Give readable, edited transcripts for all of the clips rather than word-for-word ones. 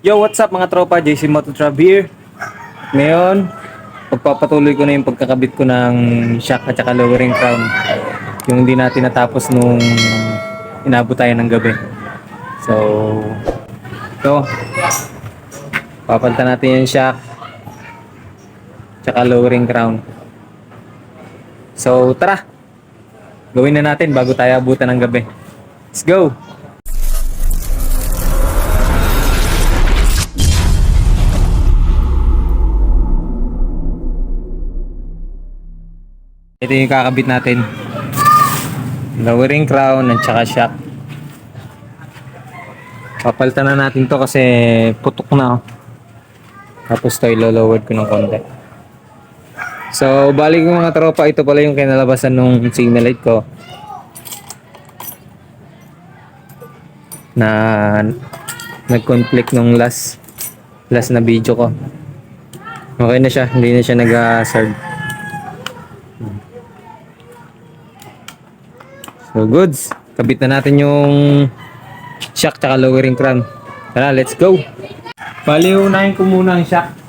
Yo, what's up mga tropa? JC Mototrav here. Ngayon, pagpapatuloy ko na yung pagkakabit ko ng shock at saka lowering crown. Yung hindi natin natapos nung inabot tayo ng gabi. So, ito. Papalitan natin yung shock tsaka lowering crown. So, tara! Gawin na natin bago tayo abutan ng gabi. Let's go! Ito yung kakabit natin. Lowering crown at saka shock. Papalitan na natin to kasi putok na. Tapos to ilo-lowered ko ng konti. So, balik ko mga tropa, ito pala yung kinalabasan nung signal light ko. Na nag-conflict nung last na video ko. Okay na siya, hindi na siya nag-hazard. So goods, kabit na natin yung shock tsaka lowering crown. Tara, let's go! Bali, unahin ko muna ang shock.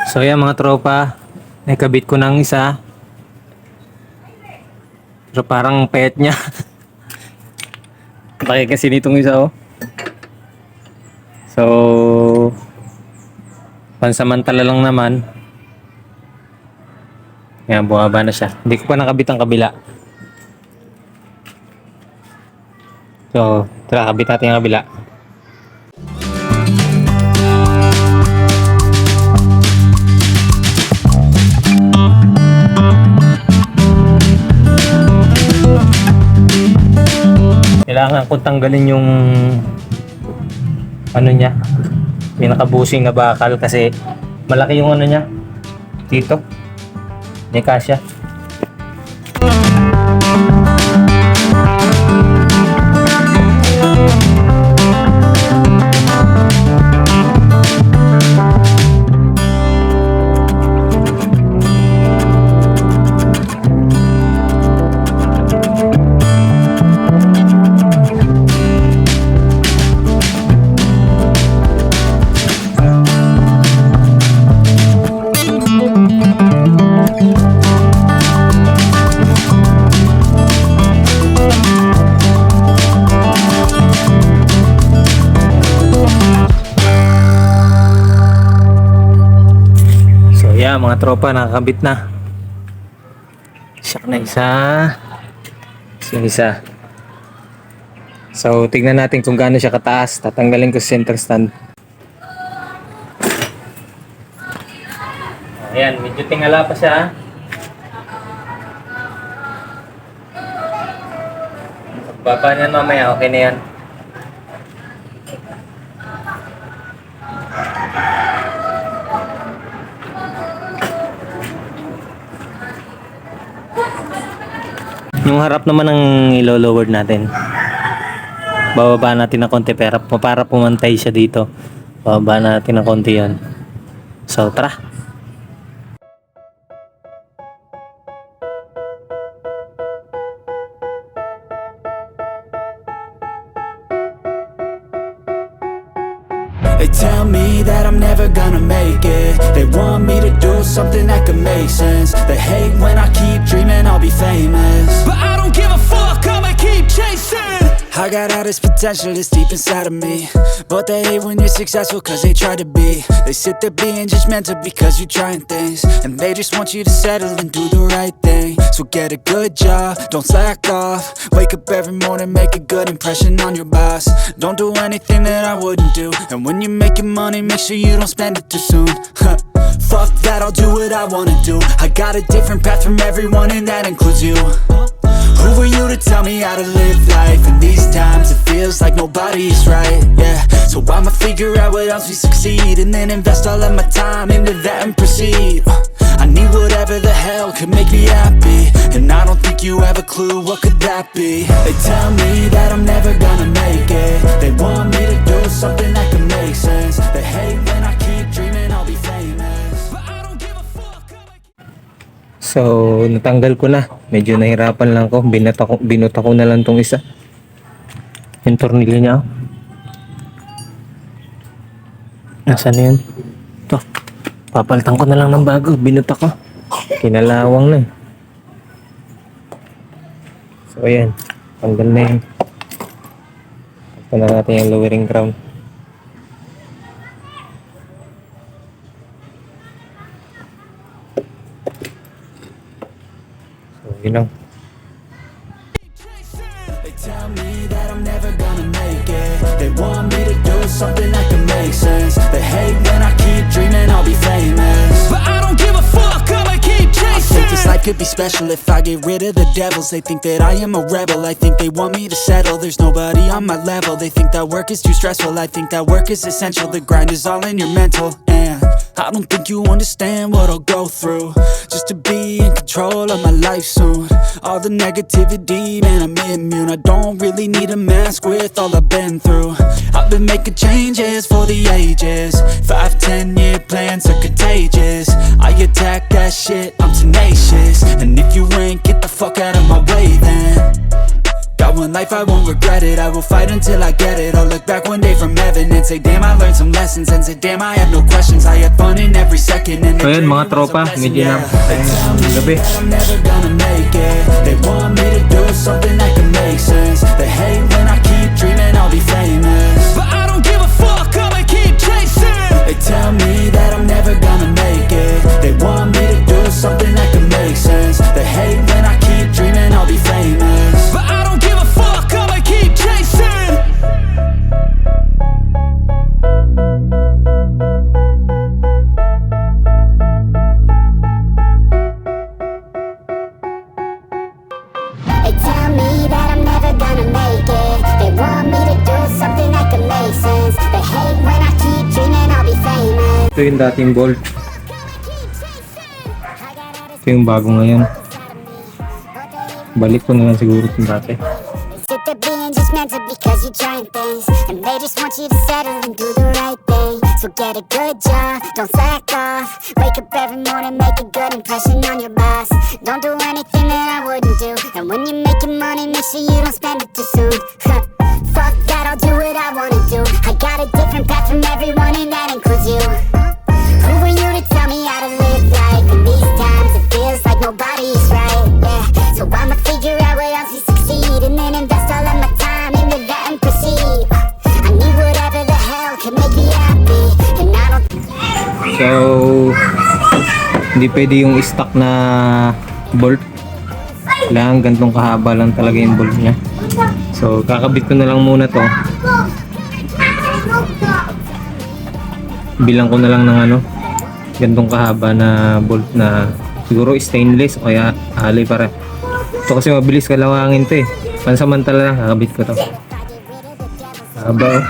So yan mga tropa, nakabit ko ng isa. Pero parang pet niya. Laki kasi nitong isa oh. So pansamantala lang naman. Yan, bumaba na siya. Hindi ko pa nakabit ang kabila. So tara, kabit natin ang kabila. Kailangan ko tanggalin yung ano niya, pinakabusing na bakal kasi malaki yung ano niya dito, may kasya. Yeah, mga tropa, nakakabit na. Shock na isa. Yung isa. So, tignan natin kung gaano siya kataas. Tatanggalin ko sa center stand. Ayan, medyo tingala pa siya. Pagbaba niyan mamaya, okay na yan. Yung harap naman ang ilo-lowered natin. Bababa natin ng konti para pumantay siya dito. Bababa natin ng konti yan. So, tara! They tell me that I'm never gonna make it. They want me to do something that could make sense. They hate when I keep dreaming I'll be famous, but I don't give a fuck, I'ma keep chasing. I got all this potential that's deep inside of me, but they hate when you're successful cause they try to be. They sit there being judgmental because you're trying things, and they just want you to settle and do the right thing. So get a good job, don't slack off. Wake up every morning, make a good impression on your boss. Don't do anything that I wouldn't do, and when you're making money, make sure you don't spend it too soon. Fuck that, I'll do what I wanna do. I got a different path from everyone, and that includes you. Who are you to tell me how to live life? In these times it feels like nobody's right, yeah. So I'ma figure out what else we succeed, and then invest all of my time into that and proceed. I need whatever the hell could make me happy, and I don't think you have a clue what could that be. They tell me that I'm never gonna make it. They want me to do something that can make sense. They hate when I keep dreaming I'll be famous, but I don't give a fuck. So, natanggal ko na. Medyo nahirapan lang ko. Binuta ko na lang tong isa. Yung tornilyo niya. Nasaan na yun? Ito. Papalitan ko na lang ng bago. Binuta ko. Kinalawang na. So, ayan. Tanggal na yun. Ito na natin yung lowering crown. Yun lang. They tell me that I'm never gonna make it. They want me to do something that can make sense. They hate when I keep dreaming I'll be famous, but I don't give a fuck, I'ma keep chasing. I think this life could be special if I get rid of the devils. They think that I am a rebel, I think they want me to settle. There's nobody on my level. They think that work is too stressful, I think that work is essential. The grind is all in your mental, and I don't think you understand what I'll go through just to be in control of my life soon. All the negativity, man, I'm immune. I don't really need a mask with all I've been through. I've been making changes for the ages. 5, 10-year plans are contagious. I attack that shit, I'm tenacious. And if you ain't, get the fuck out of my way then. Got one life, I won't regret it. I will fight until I get it. I'll look back one day from heaven and say, damn, I learned some lessons. And say, damn, I have no questions. I had fun in every second. And So yun mga tropa, medyo na gabi. I'm never gonna make it. They want me to do something that can make sense. They hate when I keep dreaming I'll be famous, but I don't give a fuck, I'ma keep chasing. They tell me that I'm never gonna make it. They want me to do something that can make sense. They hate when I keep dreaming I'll be famous, but I don't give a fuck, I'ma keep chasing. They tell me that I'm never gonna make it. They want me to do something that can make sense. They hate when I keep dreaming I'll be famous. Ito yung dating Bolt. Ito yung bago ngayon. Balik ko na lang siguro yung dati. Sit there being judgmental because you're trying things, and they just want you to settle and do the right thing. So get a good job, don't slack off. Wake up every morning, make a good impression on your boss. Don't do anything that I wouldn't do, and when you're making money, make sure you don't spend it too soon. Fuck that, I'll do what I wanna do. I got a different path from everyone, and that includes you. Who are you to tell me how to live life? In these times it feels like nobody's right, yeah. So I'ma figure out what else we succeed, and then invest all of my time into that and proceed. I need whatever the hell can make me happy, and I don't So, hindi pwede yung stock na bolt. Kailangan gantong kahaba lang talaga yung bolt niya. So, kakabit ko na lang muna to. Bilang ko na lang ng gantong kahaba na bolt na siguro stainless o kaya alay para. Ito kasi mabilis kalawangin to eh. Pansamantala lang, kakabit ko to. Haba oh.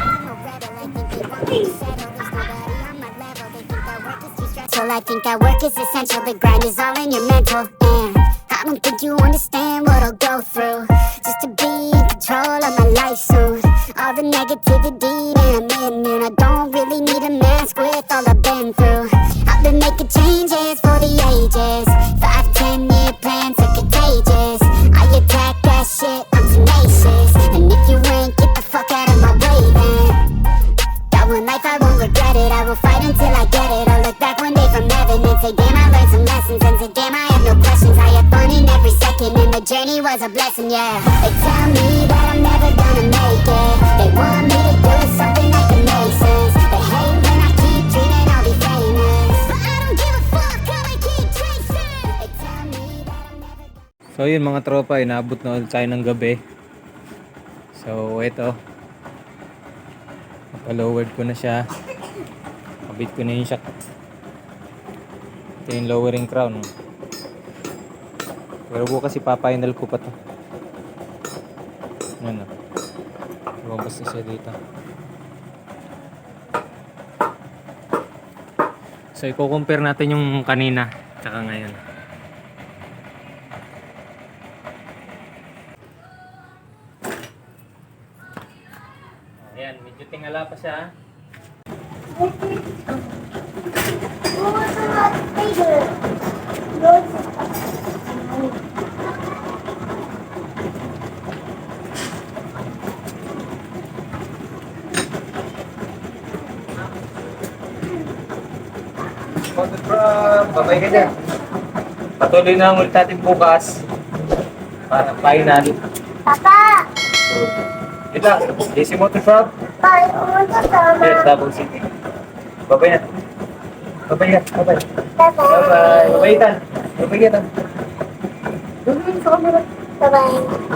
I think that work is essential. The grind is all in your mental, and I don't think you understand what I'll go through just to be in control of my life soon. All the negativity, man, I'm immune. I don't really need a mask with all I've been through. I've been making changes for the ages. 5, 10-year plans are contagious. I attack that shit, I'm tenacious. And if you ain't, get the fuck out of my way then. Got one life, I won't regret it. I will fight until I get it. I'll look back one day from heaven and say, damn, I learned some lessons. And say, damn, I have no questions. I had fun in every second, and the journey was a blessing, yeah. They tell me that I'm never gonna make So yun mga tropa, inabot na ulit tayo ng gabi. So ito, napalowered ko na siya. Kabit ko na yung shock. Ito yung lowering crown. Pero bukas ipa-final ko pa to. Ano? Lumabas na siya dito. So i-compare natin yung kanina tsaka ngayon. Ayan, medyo tingala pa siya. Babay ka dyan. Patuloy na ang ulit natin bukas para final. Papa! So, yun lang. JC Motor Shop. Bye! Umunta sama! Yes, Davao City. Babay na. Babay ka. Babay. Bye-bye! Bye-bye. Babay ka. Babay ka. Bye-bye!